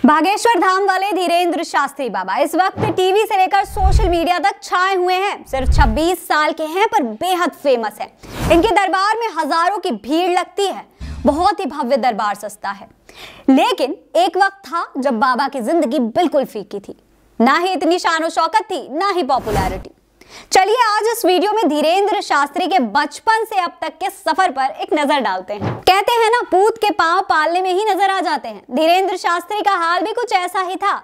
बागेश्वर धाम वाले धीरेन्द्र शास्त्री बाबा इस वक्त टीवी से लेकर सोशल मीडिया तक छाए हुए हैं। सिर्फ 26 साल के हैं पर बेहद फेमस है। इनके दरबार में हजारों की भीड़ लगती है। बहुत ही भव्य दरबार सजता है। लेकिन एक वक्त था जब बाबा की जिंदगी बिल्कुल फीकी थी। ना ही इतनी शान और शौकत थी, ना ही पॉपुलैरिटी। चलिए आज इस वीडियो में धीरेन्द्र शास्त्री के बचपन से अब तक के सफर पर एक नजर डालते हैं। कहते हैं ना, पूत के पांव पालने में ही नजर आ जाते हैं। धीरेन्द्र शास्त्री का हाल भी कुछ ऐसा ही था।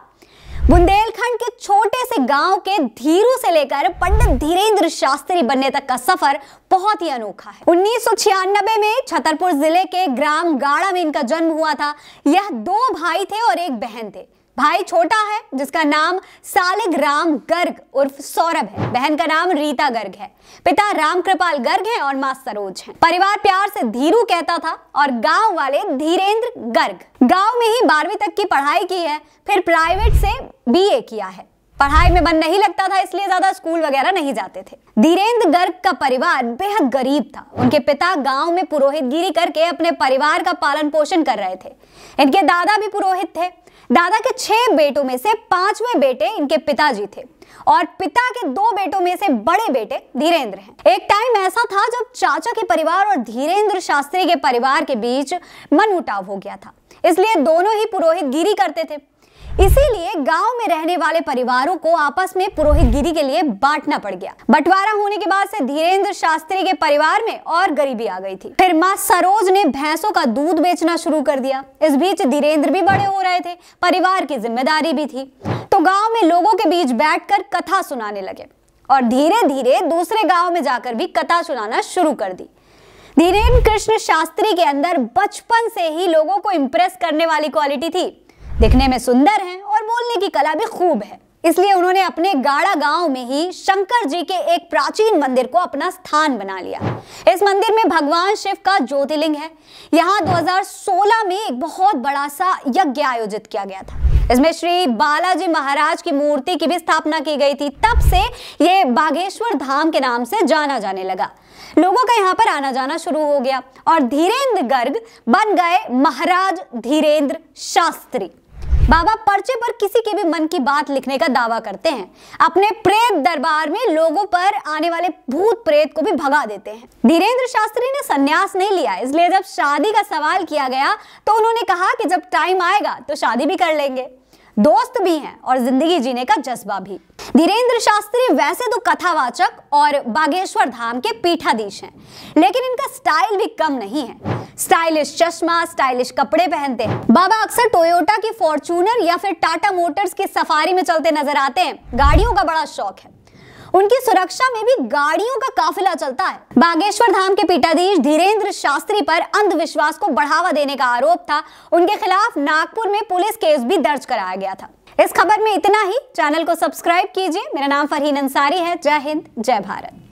बुंदेलखंड के छोटे से गांव के धीरू से लेकर पंडित धीरेन्द्र शास्त्री बनने तक का सफर बहुत ही अनोखा है। 1996 में छतरपुर जिले के ग्राम गाड़ा में इनका जन्म हुआ था। यह 2 भाई थे और एक बहन थे। भाई छोटा है जिसका नाम सालिग्राम गर्ग उर्फ सौरभ है। बहन का नाम रीता गर्ग है। पिता रामकृपाल गर्ग हैं और मां सरोज हैं। परिवार प्यार से धीरू कहता था और गांव वाले धीरेन्द्र गर्ग। गांव में ही 12वीं तक की पढ़ाई की है, फिर प्राइवेट से बीए किया है। पढ़ाई में मन नहीं लगता था, इसलिए ज्यादा स्कूल वगैरह नहीं जाते थे। धीरेन्द्र गर्ग का परिवार बेहद गरीब था। उनके पिता गांव में पुरोहितगिरी करके अपने परिवार का पालन पोषण कर रहे थे। इनके दादा भी पुरोहित थे। दादा के 6 बेटों में से 5वें बेटे इनके पिताजी थे और पिता के 2 बेटों में से बड़े बेटे धीरेन्द्र हैं। एक टाइम ऐसा था जब चाचा के परिवार और धीरेन्द्र शास्त्री के परिवार के बीच मनमुटाव हो गया था, इसलिए दोनों ही पुरोहितगिरी करते थे। इसीलिए गांव में रहने वाले परिवारों को आपस में पुरोहितगिरी के लिए बांटना पड़ गया। बंटवारा होने के बाद से धीरेन्द्र शास्त्री के परिवार में और गरीबी आ गई थी। फिर मां सरोज ने भैंसों का दूध बेचना शुरू कर दिया। इस बीच धीरेन्द्र भी बड़े हो रहे थे, परिवार की जिम्मेदारी भी थी, तो गांव में लोगों के बीच बैठकर कथा सुनाने लगे और धीरे धीरे दूसरे गाँव में जाकर भी कथा सुनाना शुरू कर दी। धीरेन्द्र कृष्ण शास्त्री के अंदर बचपन से ही लोगों को इम्प्रेस करने वाली क्वालिटी थी। दिखने में सुंदर हैं और बोलने की कला भी खूब है, इसलिए उन्होंने अपने गाड़ा गांव में ही शंकर जी के एक प्राचीन मंदिर को अपना स्थान बना लिया। इस मंदिर में भगवान शिव का ज्योतिर्लिंग है। यहाँ 2016 में एक बहुत बड़ा सा यज्ञ आयोजित किया गया था। इसमें श्री बालाजी महाराज की मूर्ति की भी स्थापना की गई थी। तब से ये बागेश्वर धाम के नाम से जाना जाने लगा। लोगों का यहाँ पर आना जाना शुरू हो गया और धीरेन्द्र गर्ग बन गए महाराज धीरेन्द्र शास्त्री। बाबा पर्चे पर किसी के भी मन की बात लिखने का दावा करते हैं। अपने प्रेत दरबार में लोगों पर आने वाले भूत प्रेत को भी भगा देते हैं। धीरेन्द्र शास्त्री ने संन्यास नहीं लिया, इसलिए जब शादी का सवाल किया गया तो उन्होंने कहा कि जब टाइम आएगा तो शादी भी कर लेंगे। दोस्त भी हैं और जिंदगी जीने का जज्बा भी। धीरेन्द्र शास्त्री वैसे तो कथावाचक और बागेश्वर धाम के पीठाधीश हैं, लेकिन इनका स्टाइल भी कम नहीं है। स्टाइलिश चश्मा, स्टाइलिश कपड़े पहनते हैं। बाबा अक्सर टोयोटा की फॉर्च्यूनर या फिर टाटा मोटर्स की सफारी में चलते नजर आते हैं। गाड़ियों का बड़ा शौक है। उनकी सुरक्षा में भी गाड़ियों का काफिला चलता है। बागेश्वर धाम के पीठाधीश धीरेन्द्र शास्त्री पर अंधविश्वास को बढ़ावा देने का आरोप था। उनके खिलाफ नागपुर में पुलिस केस भी दर्ज कराया गया था। इस खबर में इतना ही। चैनल को सब्सक्राइब कीजिए। मेरा नाम फरहीन अंसारी है। जय हिंद, जय भारत।